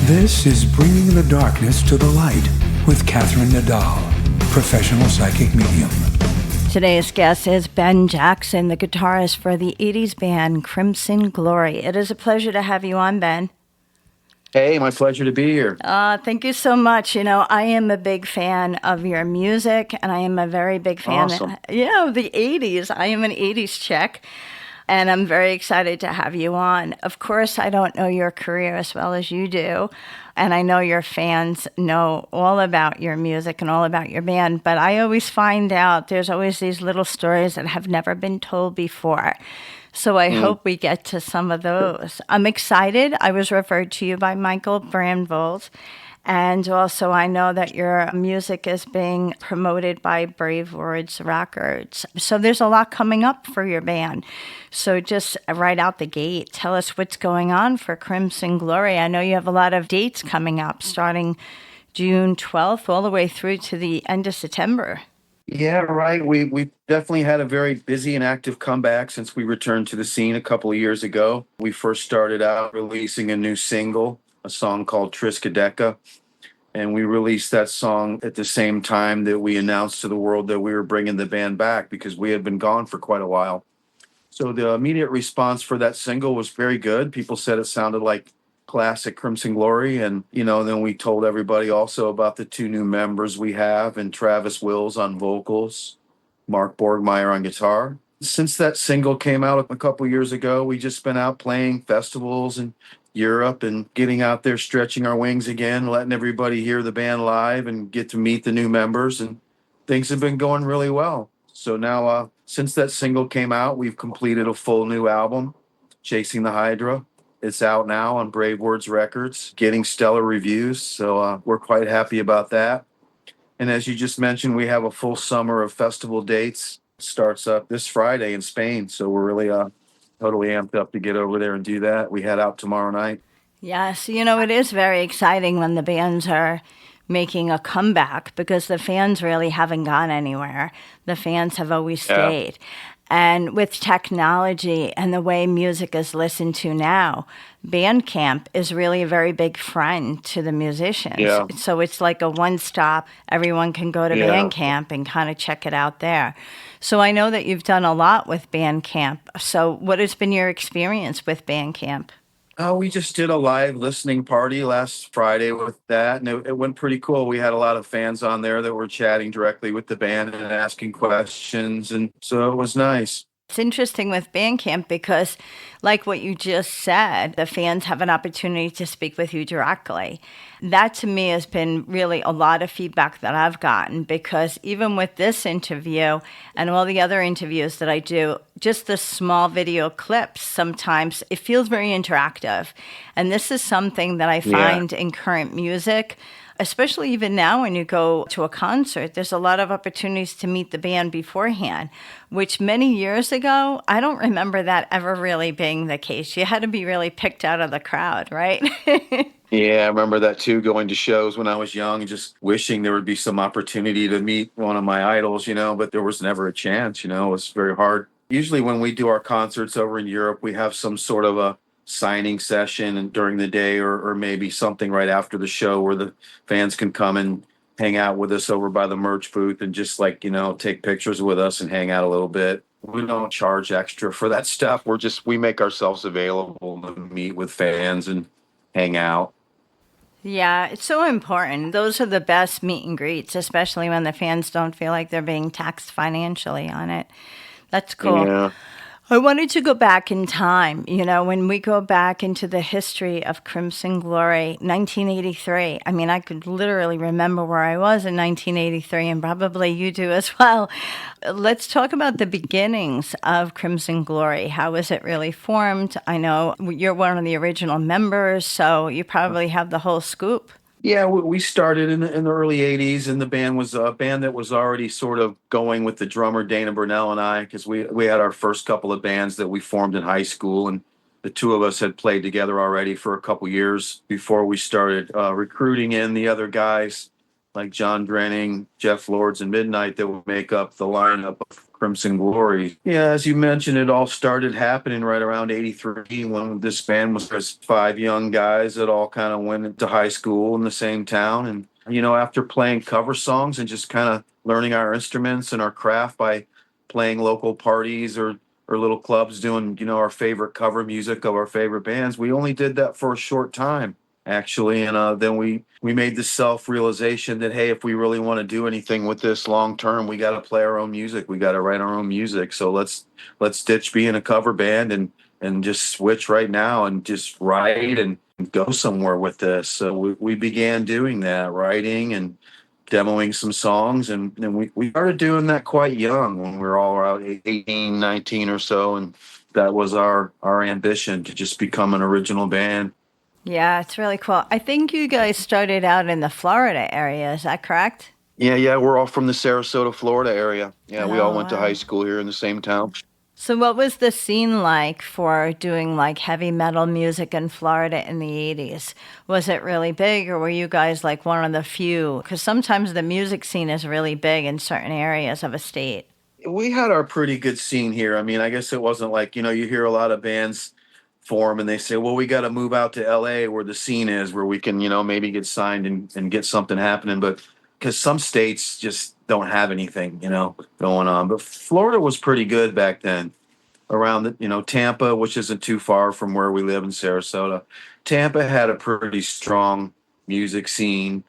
This is Bringing the Darkness to the Light with Catherine Nadal, professional psychic medium. Today's guest is Ben Jackson, the guitarist for the 80s band Crimson Glory. It is a pleasure to have you on, Ben. Hey, my pleasure to be here. Thank you so much. You know, I am a big fan of your music, and I am a very big fan Awesome. of the 80s. I am an 80s chick, and I'm very excited to have you on. Of course, I don't know your career as well as you do, and I know your fans know all about your music and all about your band, but I always find out there's always these little stories that have never been told before. So I hope we get to some of those. I'm excited. I was referred to you by Michael Brandvold. And also I know that your music is being promoted by Brave Words Records. So there's a lot coming up for your band. So just right out the gate, tell us what's going on for Crimson Glory. I know you have a lot of dates coming up starting June 12th all the way through to the end of September. Yeah, right. We definitely had a very busy and active comeback since we returned to the scene a couple of years ago. We first started out releasing a new single, a song called Triskaideka, and we released that song at the same time that we announced to the world that we were bringing the band back because we had been gone for quite a while. So the immediate response for that single was very good. People said it sounded like classic Crimson Glory. And, then we told everybody also about the two new members we have, and Travis Wills on vocals, Mark Borgmeyer on guitar. Since that single came out a couple years ago, we just been out playing festivals in Europe and getting out there, stretching our wings again, letting everybody hear the band live and get to meet the new members. And things have been going really well. So now, since that single came out, we've completed a full new album, Chasing the Hydra. It's out now on Brave Words Records, getting stellar reviews. So we're quite happy about that. And as you just mentioned, we have a full summer of festival dates. Starts up this Friday in Spain. So we're really totally amped up to get over there and do that. We head out tomorrow night. Yes, it is very exciting when the bands are making a comeback because the fans really haven't gone anywhere. The fans have always stayed. And with technology and the way music is listened to now, Bandcamp is really a very big friend to the musicians. Yeah. So it's like a one-stop. Everyone can go to Bandcamp and kind of check it out there. So I know that you've done a lot with Bandcamp. So what has been your experience with Bandcamp? We just did a live listening party last Friday with that, and it went pretty cool. We had a lot of fans on there that were chatting directly with the band and asking questions, and so it was nice. It's interesting with Bandcamp because, like what you just said, the fans have an opportunity to speak with you directly. That to me has been really a lot of feedback that I've gotten because even with this interview and all the other interviews that I do, just the small video clips, sometimes it feels very interactive. And this is something that I find in current music, especially even now when you go to a concert, there's a lot of opportunities to meet the band beforehand, which many years ago, I don't remember that ever really being the case. You had to be really picked out of the crowd, right? Yeah, I remember that too, going to shows when I was young and just wishing there would be some opportunity to meet one of my idols, but there was never a chance, it was very hard. Usually when we do our concerts over in Europe, we have some sort of a signing session and during the day or maybe something right after the show where the fans can come and hang out with us over by the merch booth and just take pictures with us and hang out a little bit. We don't charge extra for that stuff. We make ourselves available to meet with fans and hang out. Yeah, it's so important. Those are the best meet and greets, especially when the fans don't feel like they're being taxed financially on it. That's cool. Yeah. I wanted to go back in time. When we go back into the history of Crimson Glory, 1983, I mean, I could literally remember where I was in 1983, and probably you do as well. Let's talk about the beginnings of Crimson Glory. How was it really formed? I know you're one of the original members, so you probably have the whole scoop. Yeah, we started in the early 80s, and the band was a band that was already sort of going with the drummer Dana Burnell and I, because we had our first couple of bands that we formed in high school, and the two of us had played together already for a couple years before we started recruiting in the other guys like John Drenning, Jeff Lords, and Midnight that would make up the lineup of Crimson Glory. Yeah, as you mentioned, it all started happening right around 83 when this band was just five young guys that all kind of went into high school in the same town. And, after playing cover songs and just kind of learning our instruments and our craft by playing local parties or little clubs doing, our favorite cover music of our favorite bands, we only did that for a short time actually. And then we made the self-realization that, hey, if we really want to do anything with this long term, we got to play our own music. We got to write our own music. So let's ditch being a cover band and just switch right now and just write and go somewhere with this. So we began doing that, writing and demoing some songs. And we started doing that quite young when we were all around 18, 19 or so. And that was our ambition, to just become an original band. Yeah, it's really cool. I think you guys started out in the Florida area. Is that correct? Yeah, we're all from the Sarasota, Florida area. Yeah, we all Oh, went to high wow. school here in the same town. So, what was the scene like for doing like heavy metal music in Florida in the 80s? Was it really big, or were you guys like one of the few? Because sometimes the music scene is really big in certain areas of a state. We had our pretty good scene here. I mean, I guess it wasn't like, you hear a lot of bands form and they say, well, we got to move out to LA where the scene is, where we can, maybe get signed and get something happening. But because some states just don't have anything, going on. But Florida was pretty good back then, around the, Tampa, which isn't too far from where we live in Sarasota. Tampa had a pretty strong music scene,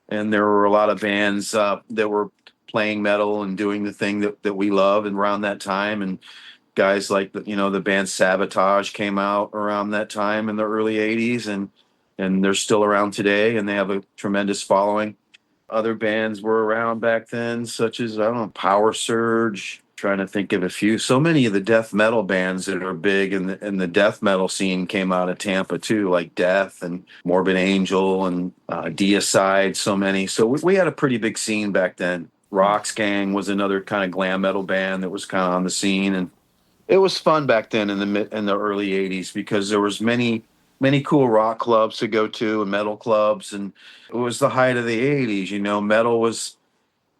and there were a lot of bands that were playing metal and doing the thing that we love and around that time. And guys like the band Sabotage came out around that time in the early 80s, and they're still around today, and they have a tremendous following. Other bands were around back then, such as, I don't know, Power Surge. Trying to think of a few. So many of the death metal bands that are big in the death metal scene came out of Tampa too, like Death and Morbid Angel and Deicide. So many. So we had a pretty big scene back then. Rocks Gang was another kind of glam metal band that was kind of on the scene, and it was fun back then in the early 80s, because there was many cool rock clubs to go to and metal clubs, and it was the height of the 80s. Metal was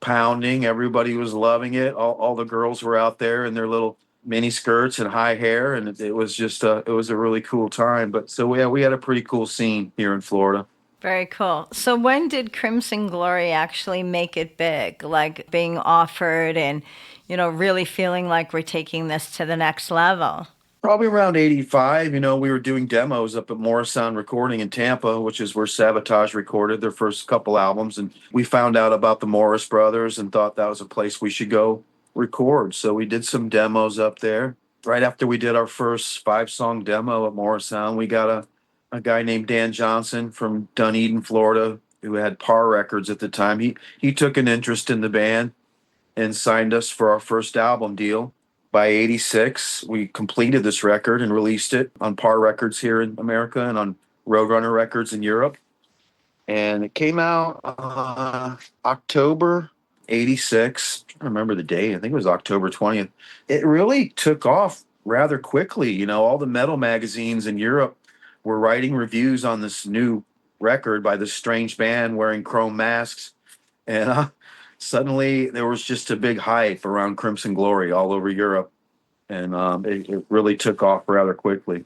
pounding. Everybody was loving it. All the girls were out there in their little mini skirts and high hair, and it was just it was a really cool time. But so yeah, we had a pretty cool scene here in Florida. Very cool. So, when did Crimson Glory actually make it big? Like being offered and, really feeling like we're taking this to the next level? Probably around 85, we were doing demos up at Morris Sound Recording in Tampa, which is where Sabotage recorded their first couple albums. And we found out about the Morris Brothers and thought that was a place we should go record. So we did some demos up there. Right after we did our first 5-song demo at Morris Sound, we got a guy named Dan Johnson from Dunedin, Florida, who had Par Records at the time. He took an interest in the band and signed us for our first album deal. By 86, we completed this record and released it on Par Records here in America and on Roadrunner Records in Europe. And it came out October 86. I don't remember the date. I think it was October 20th. It really took off rather quickly. All the metal magazines in Europe were writing reviews on this new record by this strange band wearing chrome masks. And suddenly there was just a big hype around Crimson Glory all over Europe. And it really took off rather quickly.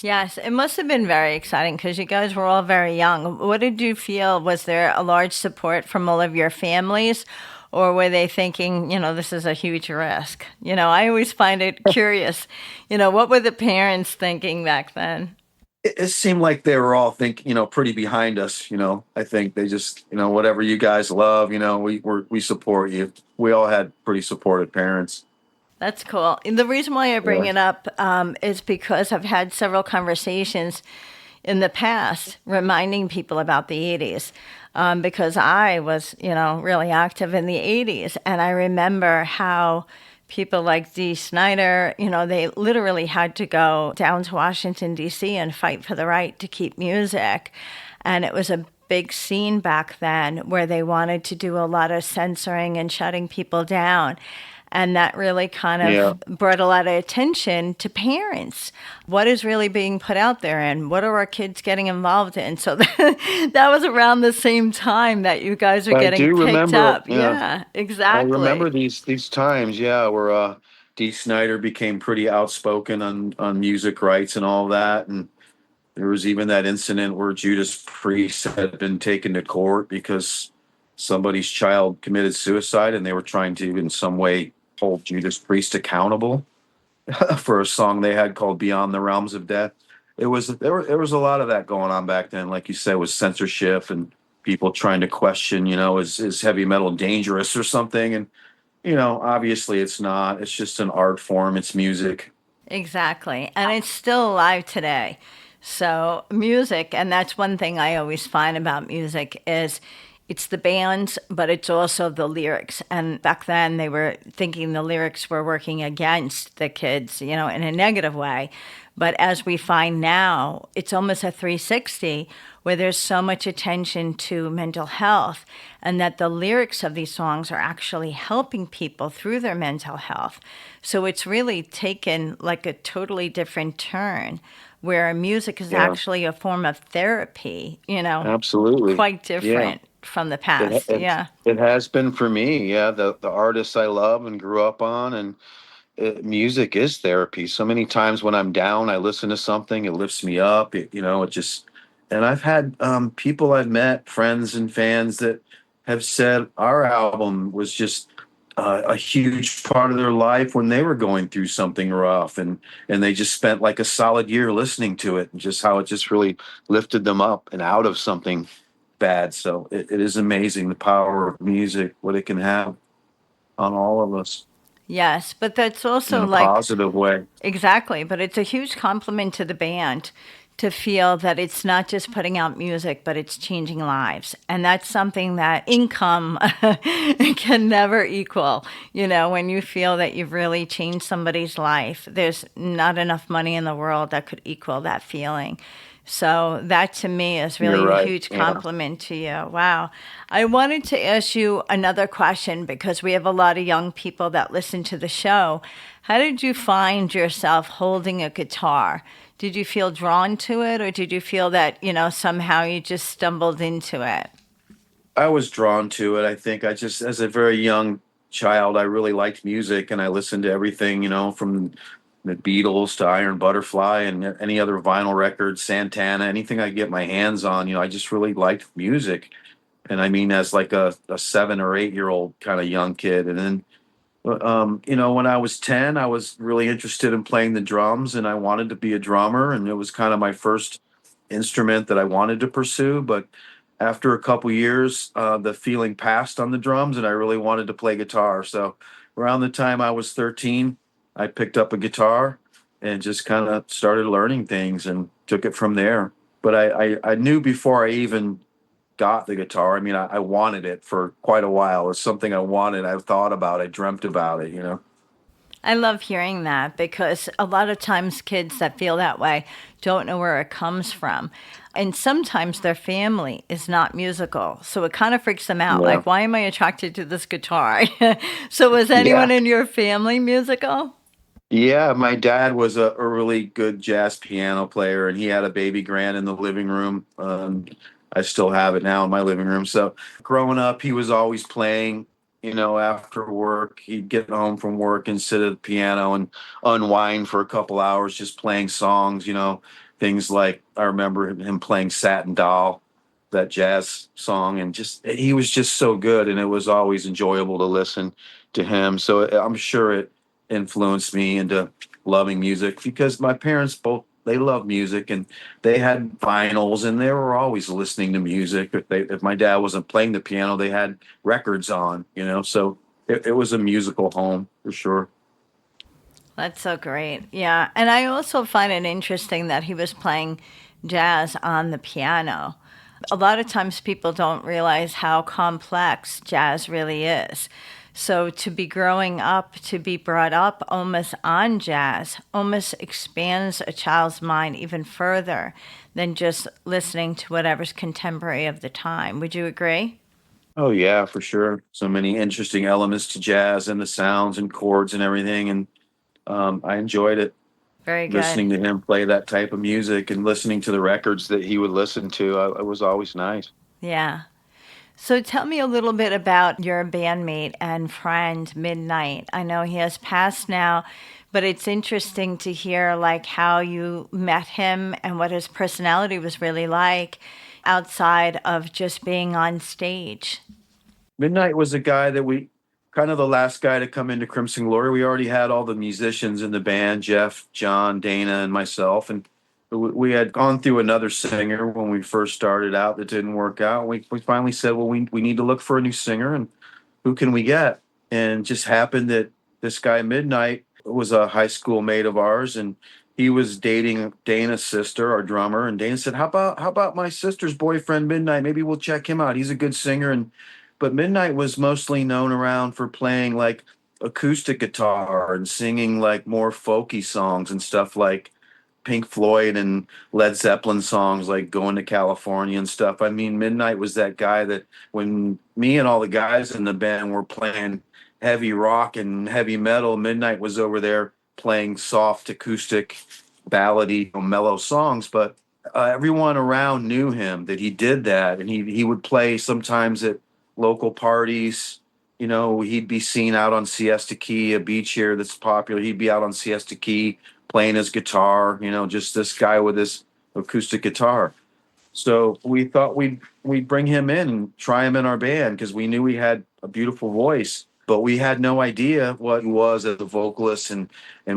Yes, it must have been very exciting because you guys were all very young. What did you feel? Was there a large support from all of your families, or were they thinking, this is a huge risk? I always find it curious. What were the parents thinking back then? It seemed like they were all pretty behind us. I think they just, whatever you guys love, we support you. We all had pretty supportive parents. That's cool. And the reason why I bring Yeah. it up is because I've had several conversations in the past reminding people about the 80s, because I was, really active in the 80s. And I remember how people like Dee Snider, they literally had to go down to Washington, D.C. and fight for the right to keep music. And it was a big scene back then where they wanted to do a lot of censoring and shutting people down. And that really kind Yeah. of brought a lot of attention to parents. What is really being put out there and what are our kids getting involved in? So that was around the same time that you guys are I getting do picked remember, up. yeah. Yeah, I remember exactly. these times, yeah, where Dee Snider became pretty outspoken on music rights and all that, and there was even that incident where Judas Priest had been taken to court because somebody's child committed suicide, and they were trying to, in some way, hold Judas Priest accountable for a song they had called "Beyond the Realms of Death." There was a lot of that going on back then, like you said, with censorship and people trying to question, is heavy metal dangerous or something? And obviously it's not. It's just an art form. It's music. Exactly. And it's still alive today. So music, and that's one thing I always find about music is it's the bands, but it's also the lyrics. And back then they were thinking the lyrics were working against the kids, in a negative way. But as we find now, it's almost a 360 where there's so much attention to mental health and that the lyrics of these songs are actually helping people through their mental health. So it's really taken like a totally different turn where music is Yeah, actually a form of therapy, absolutely. quite Yeah. different from the It, past. it Yeah. it has been for me. Yeah, the artists I love and grew up on, and music is therapy. So many times when I'm down, I listen to something. It lifts me up. It just. And I've had people I've met, friends and fans that have said our album was just a huge part of their life when they were going through something rough, and they just spent like a solid year listening to it, and just how it just really lifted them up and out of something bad. So it is amazing the power of music, what it can have on all of us Yes. But that's in also a like, positive way. exactly. But it's a huge compliment to the band to feel that it's not just putting out music, but it's changing lives. And that's something that income can never equal. When you feel that you've really changed somebody's life, there's not enough money in the world that could equal that feeling. So that to me is You're really a right. huge Yeah. compliment to you. Wow. I wanted to ask you another question because we have a lot of young people that listen to the show. How did you find yourself holding a guitar? Did you feel drawn to it or did you feel that, somehow you just stumbled into it? I was drawn to it. I think I just, as a very young child, I really liked music, and I listened to everything, from the Beatles to Iron Butterfly and any other vinyl records, Santana, anything I get my hands on. I just really liked music. And I mean, as like a 7 or 8 year old kind of young kid. And then, when I was 10, I was really interested in playing the drums, and I wanted to be a drummer. And it was kind of my first instrument that I wanted to pursue. But after a couple years, the feeling passed on the drums, and I really wanted to play guitar. So around the time I was 13, I picked up a guitar and just kind of started learning things and took it from there. But I knew before I even got the guitar. I mean, I wanted it for quite a while. It was something I wanted. I thought about. I dreamt about it. I love hearing that because a lot of times kids that feel that way don't know where it comes from. And sometimes their family is not musical. So it kind of freaks them out. Yeah. Like, why am I attracted to this guitar? So was anyone Yeah. in your family musical? Yeah, my dad was a really good jazz piano player, and he had a baby grand in the living room. I still have it now in my living room. So growing up, he was always playing. After work, he'd get home from work and sit at the piano and unwind for a couple hours, just playing songs. Things like I remember him playing "Satin Doll," that jazz song, and just he was just so good, and it was always enjoyable to listen to him. So I'm sure it influenced me into loving music because my parents both they love music, and they had vinyls, and they were always listening to music. If my dad wasn't playing the piano, they had records on, so it was a musical home for sure. That's so great. Yeah. And I also find it interesting that he was playing jazz on the piano. A lot of times people don't realize how complex jazz really is. So to be growing up, to be brought up almost on jazz, almost expands a child's mind even further than just listening to whatever's contemporary of the time. Would you agree? Oh yeah, for sure. So many interesting elements to jazz and the sounds and chords and everything, and I enjoyed it Very good. listening to him play that type of music and listening to the records that he would listen to. It was always nice. Yeah. So tell me a little bit about your bandmate and friend Midnight. I know he has passed now, but it's interesting to hear like how you met him and what his personality was really like outside of just being on stage. Midnight was a guy that we kind of the last guy to come into Crimson Glory. We already had all the musicians in the band, Jeff, John, Dana, and myself, and we had gone through another singer when we first started out that didn't work out. We finally said, well, we need to look for a new singer, and who can we get? And it just happened that this guy Midnight was a high school mate of ours, and he was dating Dana's sister, our drummer. And Dana said, "How about my sister's boyfriend Midnight? Maybe we'll check him out. He's a good singer." And but Midnight was mostly known around for playing like acoustic guitar and singing like more folky songs and stuff like Pink Floyd and Led Zeppelin songs like Going to California and stuff. I mean, Midnight was that guy that when me and all the guys in the band were playing heavy rock and heavy metal, Midnight was over there playing soft acoustic ballady, mellow songs. But everyone around knew him that he did that, and he would play sometimes at local parties. You know, he'd be seen out on Siesta Key, a beach here that's popular. He'd be out on Siesta Key playing his guitar, you know, just this guy with his acoustic guitar. So we thought we'd bring him in and try him in our band because we knew he had a beautiful voice, but we had no idea what he was as a vocalist and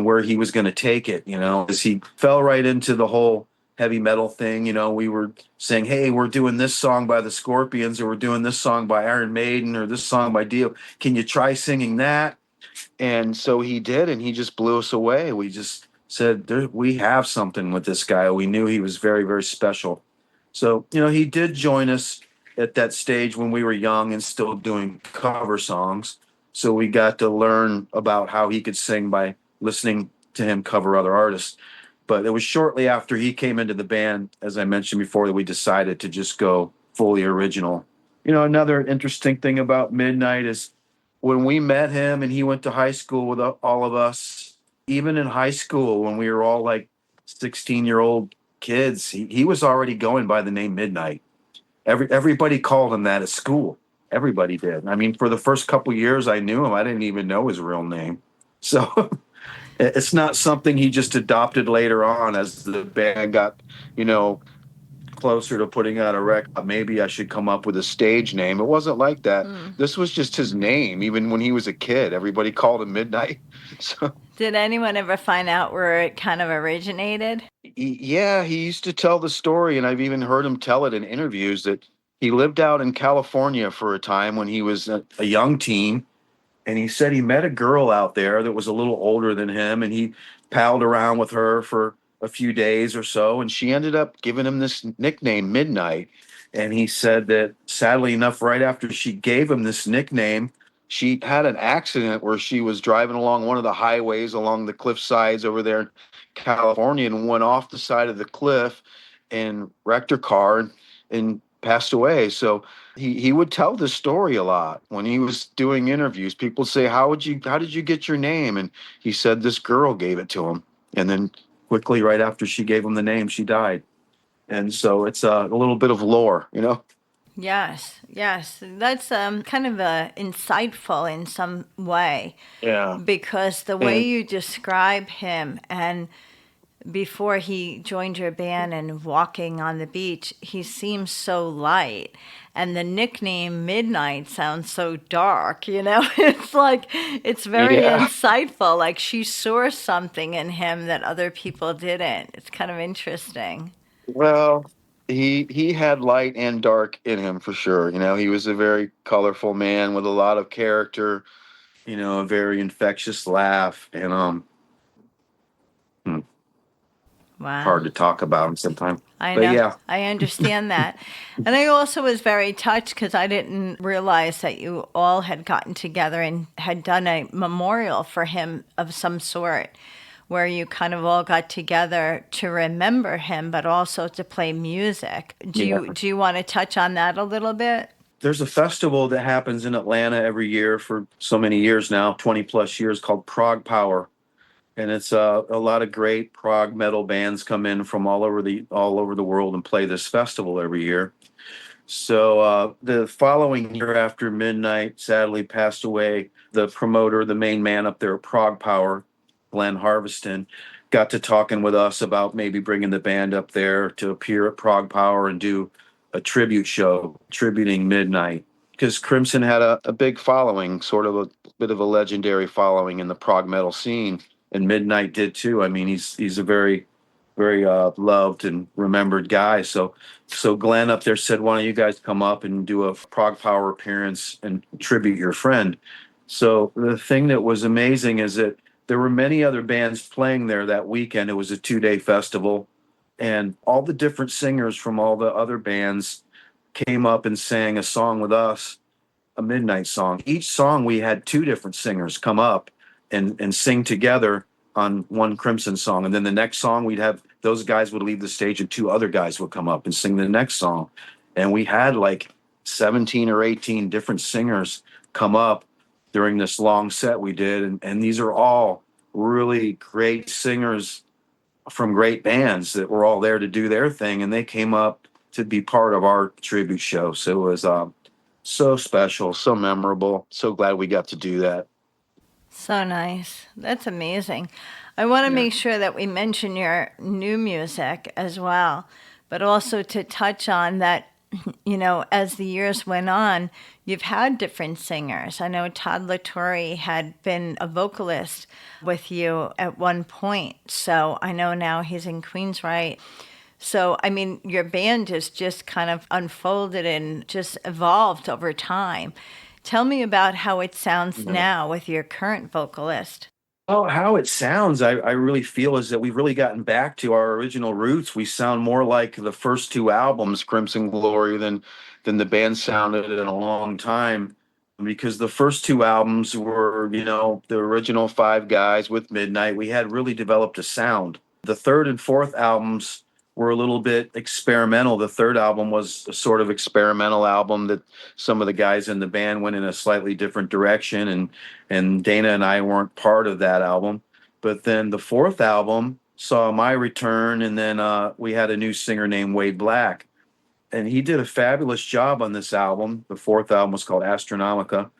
where he was going to take it, you know, as he fell right into the whole heavy metal thing. You know, we were saying, hey, we're doing this song by the Scorpions, or we're doing this song by Iron Maiden, or this song by Dio. Can you try singing that? And so he did, and he just blew us away. We just said, we have something with this guy. We knew he was very, very special. So, you know, he did join us at that stage when we were young and still doing cover songs. So we got to learn about how he could sing by listening to him cover other artists. But it was shortly after he came into the band, as I mentioned before, that we decided to just go fully original. You know, another interesting thing about Midnight is when we met him and he went to high school with all of us, even in high school when we were all like 16-year-old kids, he was already going by the name Midnight. Everybody called him that at school. Everybody did. I mean, for the first couple years I knew him, I didn't even know his real name. So it's not something he just adopted later on as the band got, you know, closer to putting out a record. Maybe I should come up with a stage name. It wasn't like that. This was just his name. Even when he was a kid, everybody called him Midnight. So Did anyone ever find out where it kind of originated? yeah, he used to tell the story, and I've even heard him tell it in interviews that he lived out in California for a time when he was a young teen. And he said he met a girl out there that was a little older than him, and he palled around with her for a few days or so, and she ended up giving him this nickname, Midnight. And he said that sadly enough, right after she gave him this nickname, she had an accident where she was driving along one of the highways along the cliff sides over there in California and went off the side of the cliff and wrecked her car and passed away. So he would tell this story a lot when he was doing interviews. People say, how did you get your name? And he said this girl gave it to him. And then quickly, right after she gave him the name, she died. And so it's a little bit of lore, you know? Yes, yes. That's kind of insightful in some way Yeah. because the way And you describe him and before he joined your band and walking on the beach, he seems so light. And the nickname Midnight sounds so dark, you know? It's like, it's very yeah, insightful. Like she saw something in him that other people didn't. It's kind of interesting. well, he had light and dark in him for sure. You know, he was a very colorful man with a lot of character, you know, a very infectious laugh, and hmm, hard Wow. to talk about him sometimes. I But know. yeah, I understand that. And I also was very touched because I didn't realize that you all had gotten together and had done a memorial for him of some sort where you kind of all got together to remember him but also to play music. Do yeah. you want to touch on that a little bit? There's a festival that happens in Atlanta every year for so many years now, 20 plus years, called Prog Power. And it's a lot of great prog metal bands come in from all over the world and play this festival every year. So the following year, after Midnight sadly passed away, the promoter, the main man up there at Prog Power, Glenn Harveston, got to talking with us about maybe bringing the band up there to appear at Prog Power and do a tribute show tributing Midnight. Because Crimson had a big following, sort of a bit of a legendary following in the prog metal scene, and Midnight did too. I mean, he's a very loved and remembered guy. So Glenn up there said, "Why don't you guys come up and do a Prog Power appearance and tribute your friend?" So the thing that was amazing is that there were many other bands playing there that weekend. It was a 2-day festival, and all the different singers from all the other bands came up and sang a song with us, a Midnight song. Each song we had two different singers come up and sing together on one Crimson song. And then the next song we'd have those guys would leave the stage and two other guys would come up and sing the next song. And we had like 17 or 18 different singers come up during this long set we did. And these are all really great singers from great bands that were all there to do their thing. And they came up to be part of our tribute show. So it was so special, so memorable. So glad we got to do that. So nice. That's amazing. I want to make sure that we mention your new music as well, but also to touch on that, you know, as the years went on, you've had different singers. I know Todd La Torre had been a vocalist with you at one point. So I know now he's in Queensryche. So, I mean, your band has just kind of unfolded and just evolved over time. Tell me about how it sounds now with your current vocalist. Oh, how it sounds, I really feel is that we've really gotten back to our original roots. We sound more like the first two albums, Crimson Glory, than the band sounded in a long time. Because the first two albums were, you know, the original five guys with Midnight. We had really developed a sound. The third and fourth albums were a little bit experimental. The third album was a sort of experimental album that some of the guys in the band went in a slightly different direction, and Dana and I weren't part of that album. But then the fourth album saw my return, and then we had a new singer named Wade Black, and he did a fabulous job on this album. The fourth album was called Astronomica,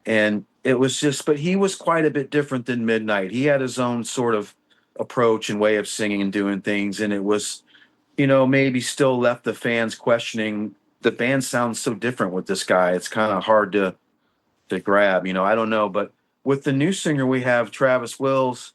and it was just, but he was quite a bit different than Midnight. He had his own sort of approach and way of singing and doing things, and it was, you know, maybe still left the fans questioning, the band sounds so different with this guy. It's kind of hard to grab, you know, I don't know. But with the new singer we have, Travis Wills,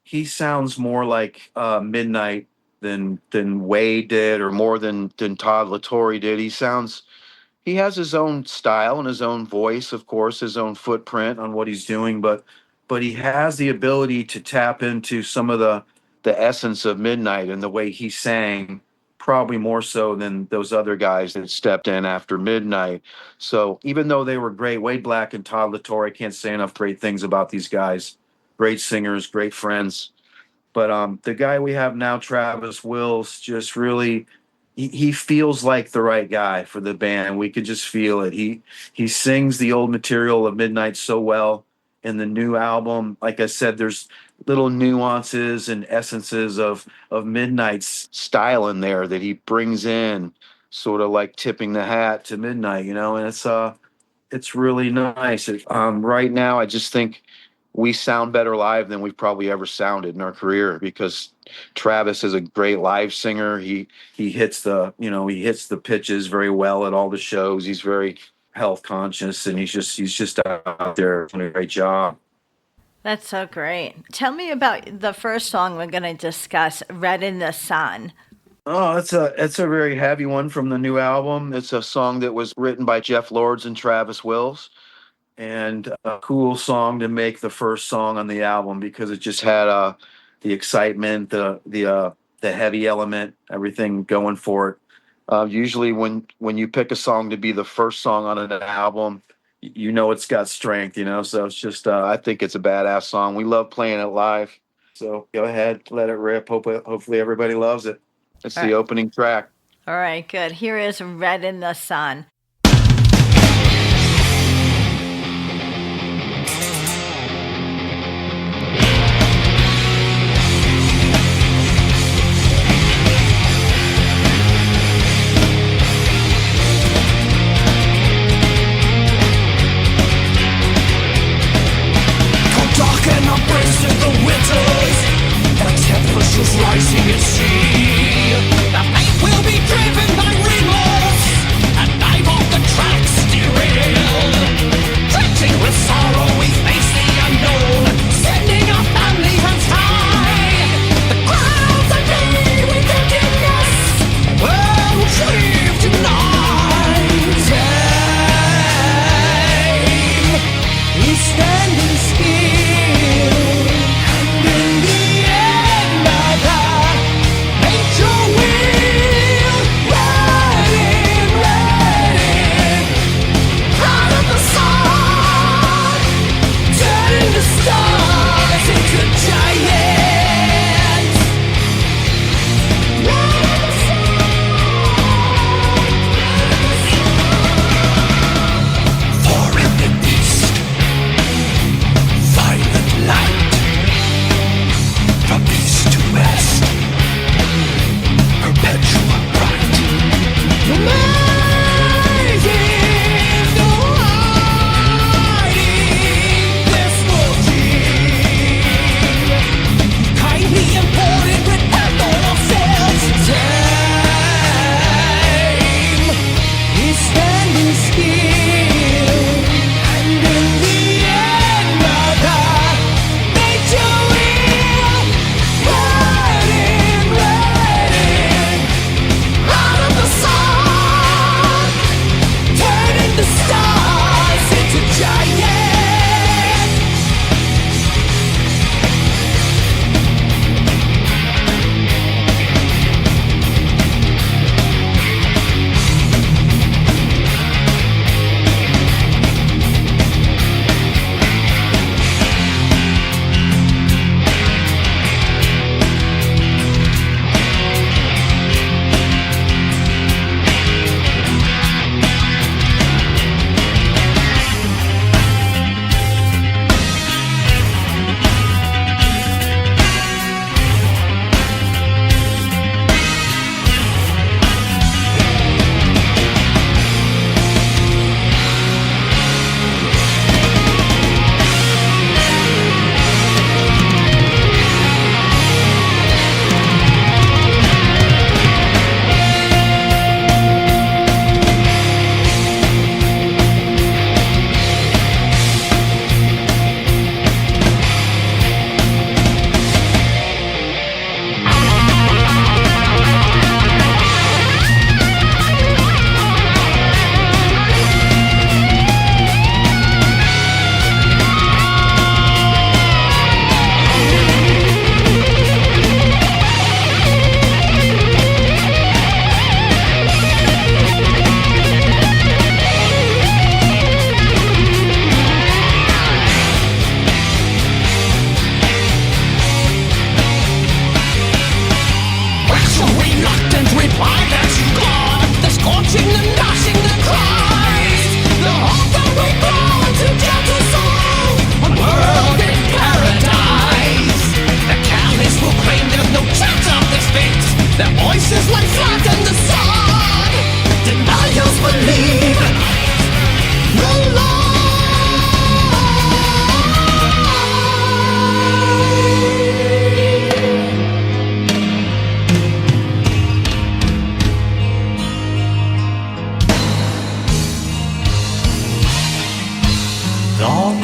he sounds more like Midnight than Wade did, or more than Todd La Torre did. He has his own style and his own voice, of course, his own footprint on what he's doing, but he has the ability to tap into some of the essence of Midnight and the way he sang, probably more so than those other guys that stepped in after Midnight. So even though they were great, Wade Black and Todd La Torre, I can't say enough great things about these guys. Great singers, great friends. But the guy we have now, Travis Wills, just really, he feels like the right guy for the band. We could just feel it. He sings the old material of Midnight so well. In the new album, like I said, there's little nuances and essences of Midnight's style in there that he brings in, sort of like tipping the hat to Midnight, you know. And it's really nice. Right now, I just think we sound better live than we've probably ever sounded in our career, because Travis is a great live singer. He hits the pitches very well at all the shows. He's very health conscious, and he's just out there doing a great job. That's so great. Tell me about the first song we're going to discuss, Red in the Sun. Oh, it's a very heavy one from the new album. It's a song that was written by Jeff Lords and Travis Wills, and a cool song to make the first song on the album, because it just had the excitement, the heavy element, everything going for it. Usually when you pick a song to be the first song on an album, you know it's got strength, you know. So it's just, I think it's a badass song. We love playing it live. So go ahead, let it rip. Hopefully everybody loves it. It's the opening track. All right, good. Here is Red in the Sun.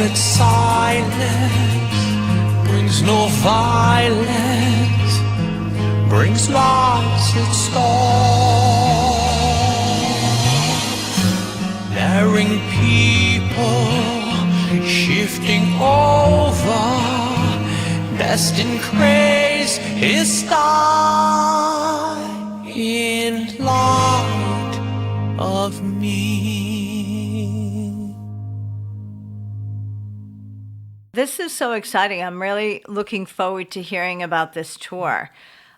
that silence brings no violence, brings lights that storm. Daring people shifting over, destined grace his star in light of me. This is so exciting. I'm really looking forward to hearing about this tour.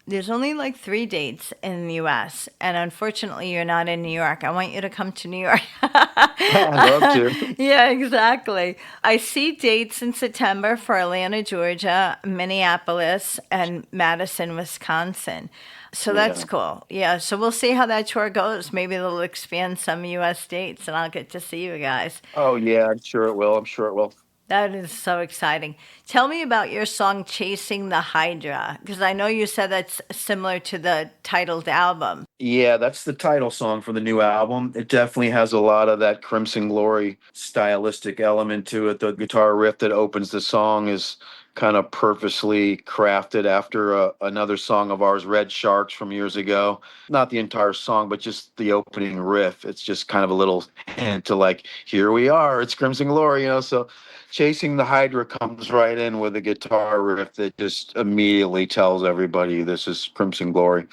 There's only like 3 dates in the US, and unfortunately, you're not in New York. I want you to come to New York. I'd love to. Yeah, exactly. I see dates in September for Atlanta, Georgia, Minneapolis, and Madison, Wisconsin. So that's Yeah. cool. Yeah, so we'll see how that tour goes. Maybe they'll expand some US dates, and I'll get to see you guys. Oh yeah, I'm sure it will. I'm sure it will. That is so exciting. Tell me about your song Chasing the Hydra, because I know you said that's similar to the titled album. Yeah, that's the title song for the new album. It definitely has a lot of that Crimson Glory stylistic element to it. The guitar riff that opens the song is kind of purposely crafted after another song of ours, Red Sharks, from years ago. Not the entire song, but just the opening riff. It's just kind of a little hint to like, here we are, it's Crimson Glory, you know. So Chasing the Hydra comes right in with a guitar riff that just immediately tells everybody this is Crimson Glory.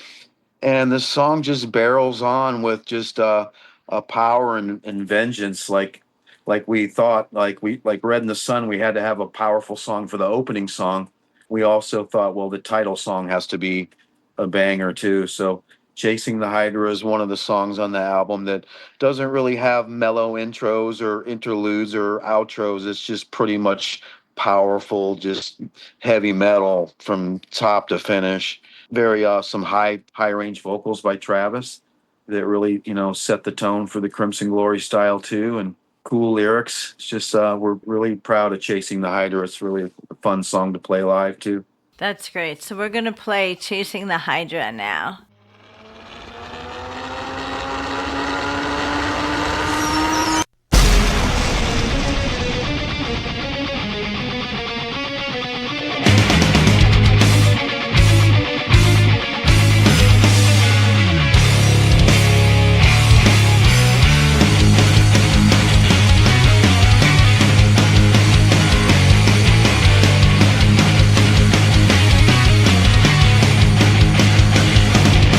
And the song just barrels on with just a power and vengeance, like we thought, like Red in the Sun, we had to have a powerful song for the opening song. We also thought, well, the title song has to be a banger too. So Chasing the Hydra is one of the songs on the album that doesn't really have mellow intros or interludes or outros. It's just pretty much powerful, just heavy metal from top to finish. Very some high range vocals by Travis that really, you know, set the tone for the Crimson Glory style too, and cool lyrics. It's just we're really proud of Chasing the Hydra. It's really a fun song to play live too. That's great. So we're going to play Chasing the Hydra now. Chasing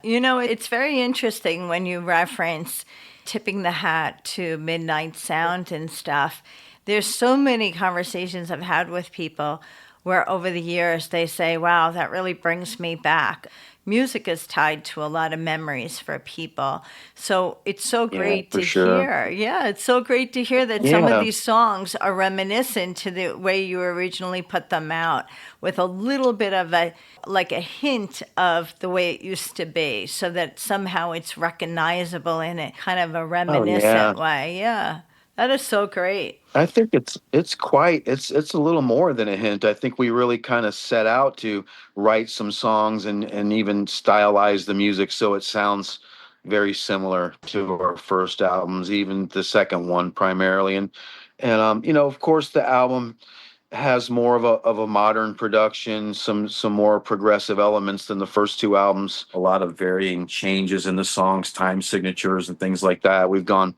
You know, it's very interesting when you reference tipping the hat to Midnight Sound and stuff. There's so many conversations I've had with people where over the years they say, wow, that really brings me back. Music is tied to a lot of memories for people. So it's so great to hear. Yeah, it's so great to hear that some of these songs are reminiscent to the way you originally put them out, with a little bit of a hint of the way it used to be, so that somehow it's recognizable in it, kind of a reminiscent way. Yeah. That is so great. I think it's a little more than a hint. I think we really kind of set out to write some songs and even stylize the music so it sounds very similar to our first albums, even the second one primarily. And you know, of course, the album has more of a modern production, some more progressive elements than the first two albums. A lot of varying changes in the songs, time signatures, and things like that. We've gone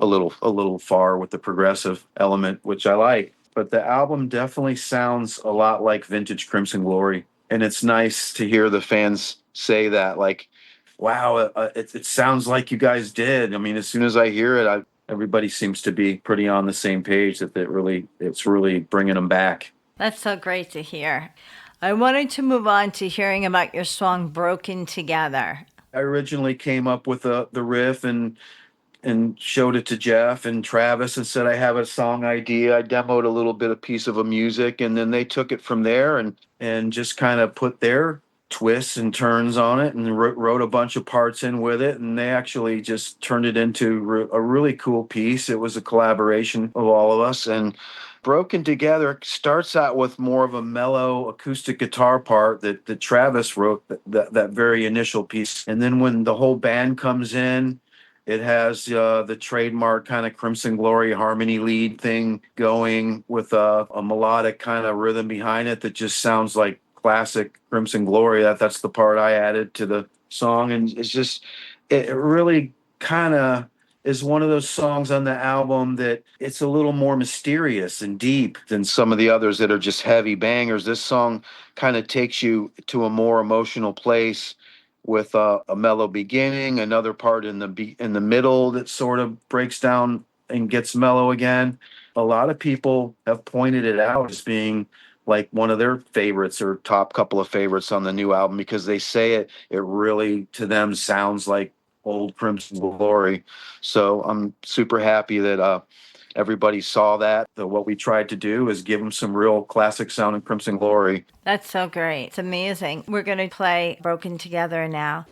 a little far with the progressive element, which I like. But the album definitely sounds a lot like vintage Crimson Glory, and it's nice to hear the fans say that, like, wow, it sounds like you guys did. I mean, as soon as I hear it, everybody seems to be pretty on the same page that it's really bringing them back. That's so great to hear. I wanted to move on to hearing about your song Broken Together. I originally came up with the riff and showed it to Jeff and Travis and said, I have a song idea. I demoed a little bit of piece of a music, and then they took it from there and just kind of put their twists and turns on it and wrote a bunch of parts in with it. And they actually just turned it into a really cool piece. It was a collaboration of all of us. And Broken Together starts out with more of a mellow acoustic guitar part that Travis wrote, that very initial piece. And then when the whole band comes in, it has the trademark kind of Crimson Glory harmony lead thing going with a melodic kind of rhythm behind it that just sounds like classic Crimson Glory. That's the part I added to the song. And it's just, it really kind of is one of those songs on the album that it's a little more mysterious and deep than some of the others that are just heavy bangers. This song kind of takes you to a more emotional place with a mellow beginning, another part in the middle that sort of breaks down and gets mellow again. A lot of people have pointed it out as being like one of their favorites or top couple of favorites on the new album, because they say it really to them sounds like old Crimson Glory. So I'm super happy that everybody saw that. What we tried to do is give them some real classic sounding Crimson Glory. That's so great. It's amazing. We're going to play Broken Together now.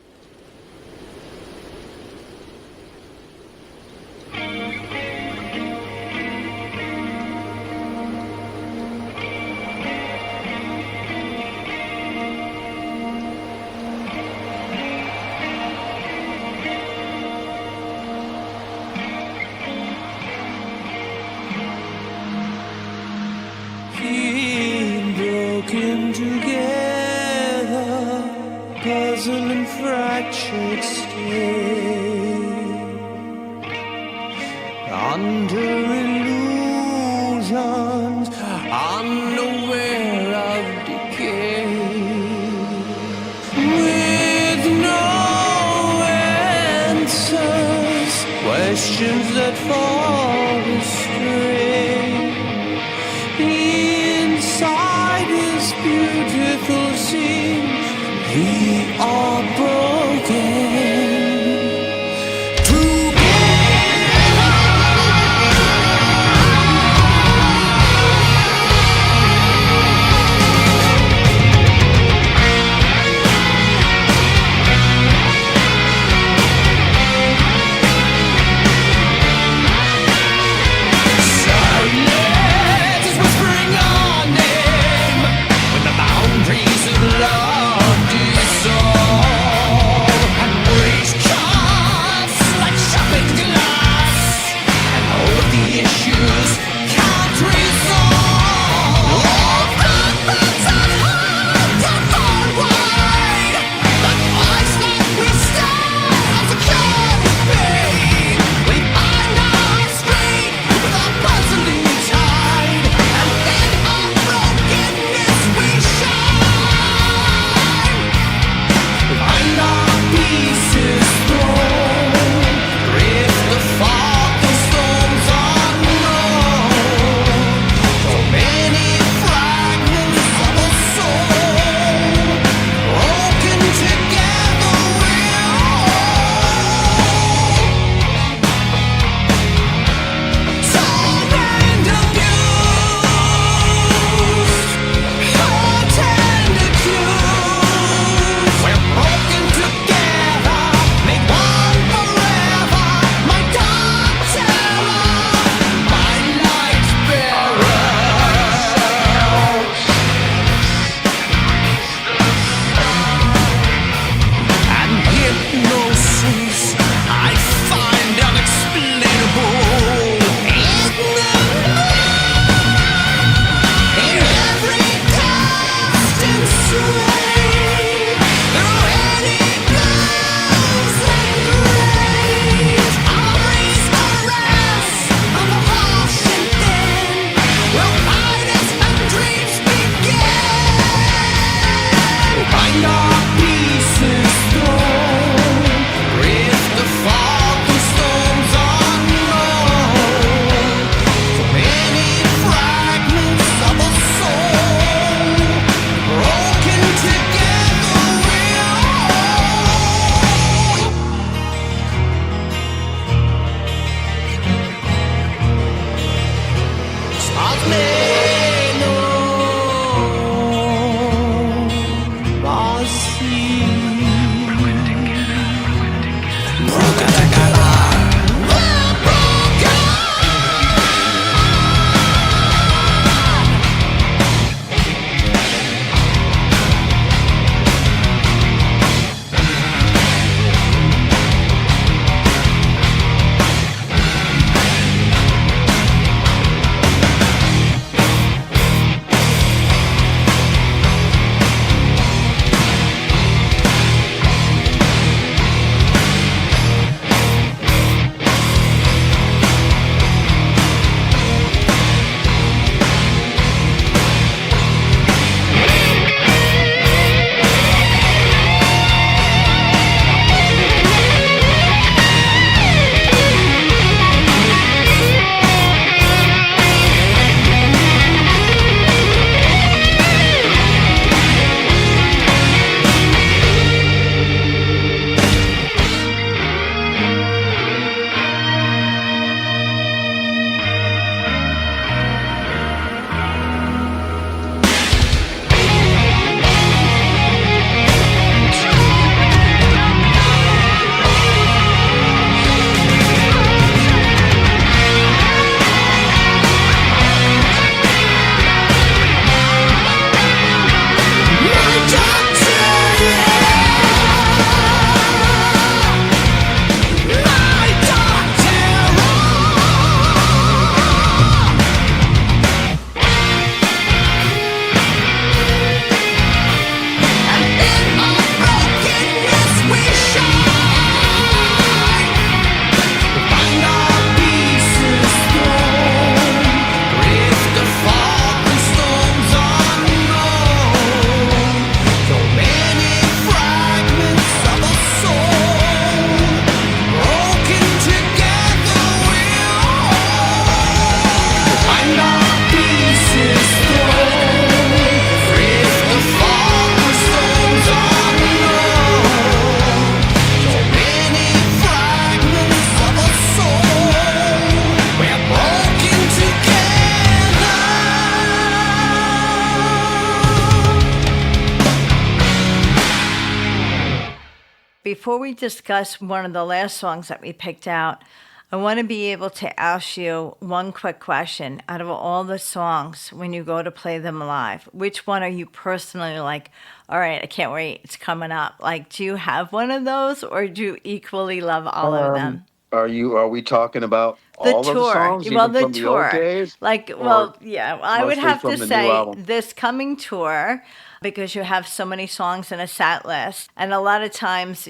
Broken together, puzzle and fractured state, under illusions, unaware of decay, with no answers, questions that fall astray. Inside this beautiful scene, we are broken. Boundaries of love dissolve. before we discuss one of the last songs that we picked out, I want to be able to ask you one quick question. Out of all the songs, when you go to play them live, which one are you personally like, all right, I can't wait, it's coming up? Like, do you have one of those, or do you equally love all of them? Are we talking about The all of the tour. songs, Well, even the from the old tour. days? Like, or well, yeah, I would mostly have from to the new say album? this coming tour, because you have so many songs in a set list. And a lot of times,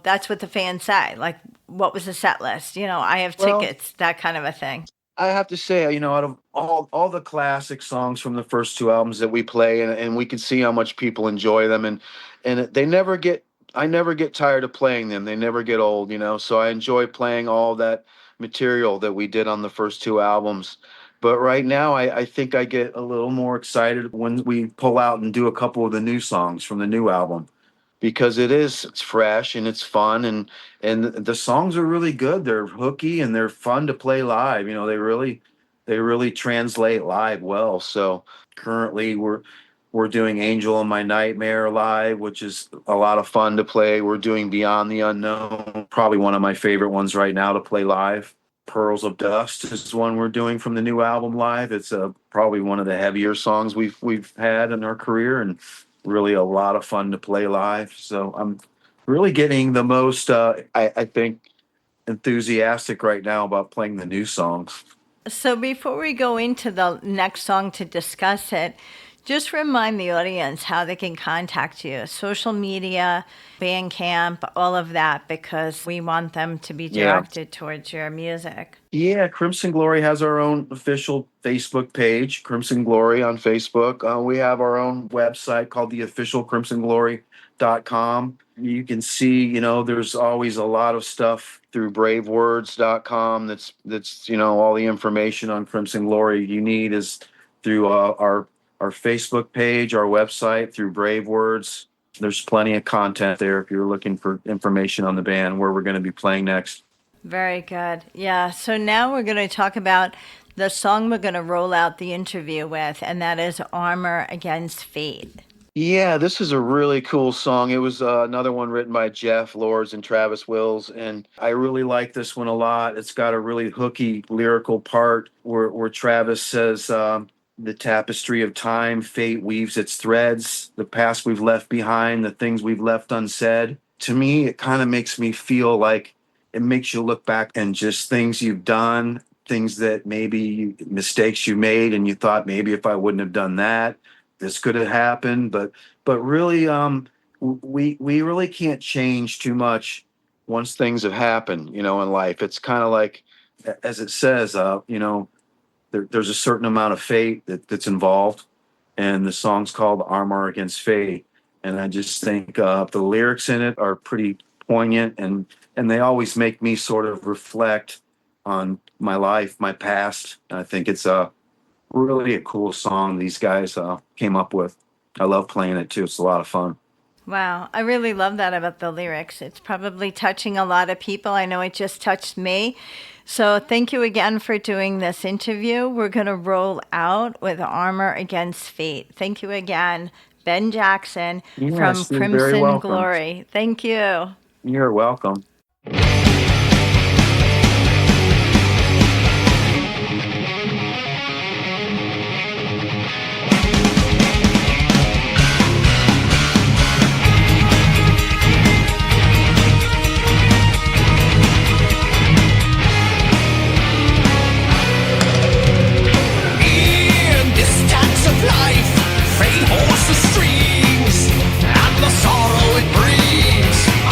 that's what the fans say. Like, what was the set list? I have Well, tickets, that kind of a thing. I have to say, out of all the classic songs from the first two albums that we play, and we can see how much people enjoy them, and I never get tired of playing them. They never get old, So I enjoy playing all that material that we did on the first two albums. But right now, I think I get a little more excited when we pull out and do a couple of the new songs from the new album, because it's fresh and it's fun, and the songs are really good. They're hooky and they're fun to play live. They really translate live well. So currently we're doing Angel in My Nightmare live, which is a lot of fun to play. We're doing Beyond the Unknown, probably one of my favorite ones right now to play live. Pearls of Dust is one we're doing from the new album live. It's probably one of the heavier songs we've had in our career, and really a lot of fun to play live. So I'm really getting the most, I think, enthusiastic right now about playing the new songs. So before we go into the next song to discuss it, just remind the audience how they can contact you. Social media, Bandcamp, all of that, because we want them to be directed towards your music. Yeah, Crimson Glory has our own official Facebook page, Crimson Glory on Facebook. We have our own website called theofficialcrimsonglory.com. You can see, there's always a lot of stuff through bravewords.com. That's all the information on Crimson Glory you need is through our Facebook page, our website, through Brave Words. There's plenty of content there if you're looking for information on the band, where we're going to be playing next. Very good. Yeah. So now we're going to talk about the song we're going to roll out the interview with, and that is Armor Against Fate. Yeah, this is a really cool song. It was another one written by Jeff Lords and Travis Wills, and I really like this one a lot. It's got a really hooky lyrical part where Travis says, the tapestry of time, fate weaves its threads, the past we've left behind, the things we've left unsaid. To me, it kind of makes me feel like it makes you look back and just things you've done, things that mistakes you made, and you thought maybe if I wouldn't have done that, this could have happened. But really, we really can't change too much once things have happened, in life. It's kind of like, as it says, there's a certain amount of fate that's involved, and the song's called Armor Against Fate. And I just think the lyrics in it are pretty poignant, and they always make me sort of reflect on my life, my past. And I think it's really a cool song these guys came up with. I love playing it too. It's a lot of fun. Wow. I really love that about the lyrics. It's probably touching a lot of people. I know it just touched me. So thank you again for doing this interview. We're going to roll out with Armor Against Fate. Thank you again, Ben Jackson from Yes, you're very Crimson welcome. Glory. Thank you. You're welcome. In this dance of life, fate holds the strings and the sorrow it brings. I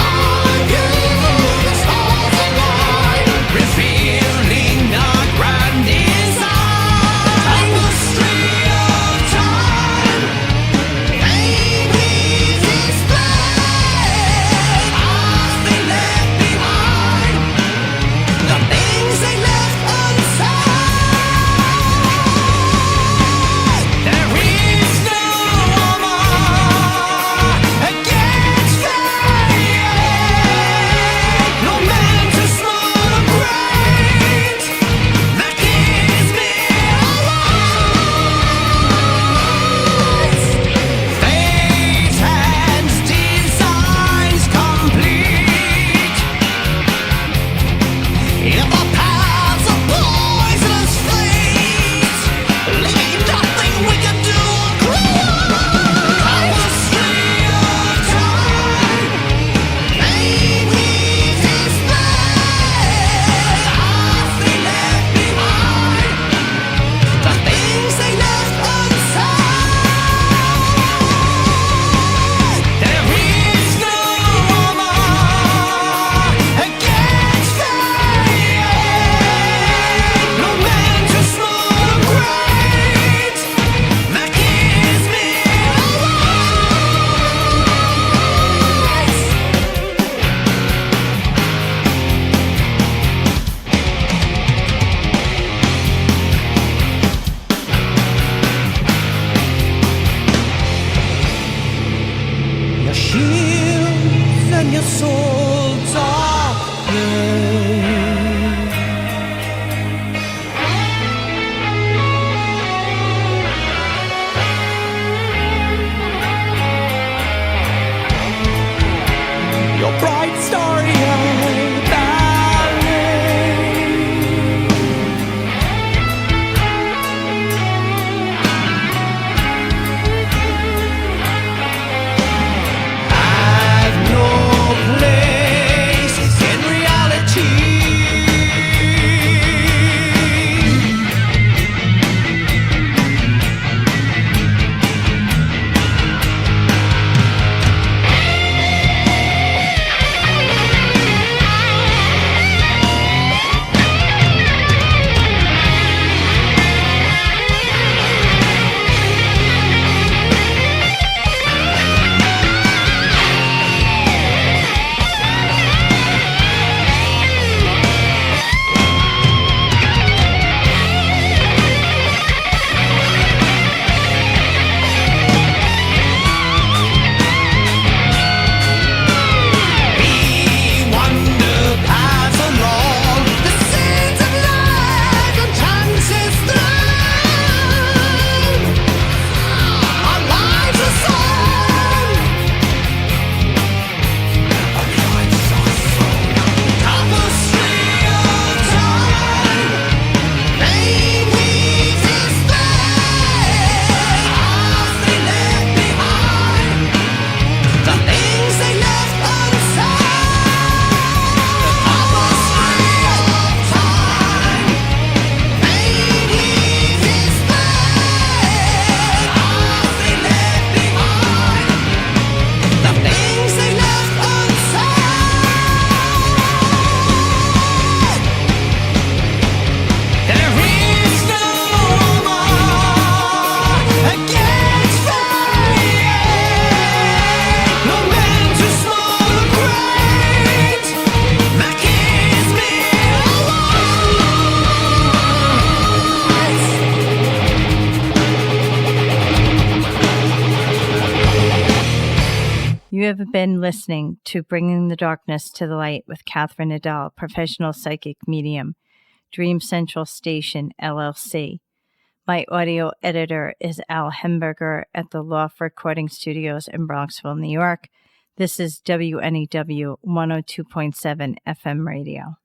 give the stars alive, revealing our grand design. Tapestry of time, fate weaves its thread as they left behind the things they left unsaid. There is no armor bring your soul darkness. Your bright starry-eyed ballet. Have no place in reality. You have been listening to Bringing the Darkness to the Light with Catherine Nadal, professional psychic medium, Dream Central Station, LLC. My audio editor is Al Hemberger at the Loft Recording Studios in Bronxville, New York. This is WNEW 102.7 FM radio.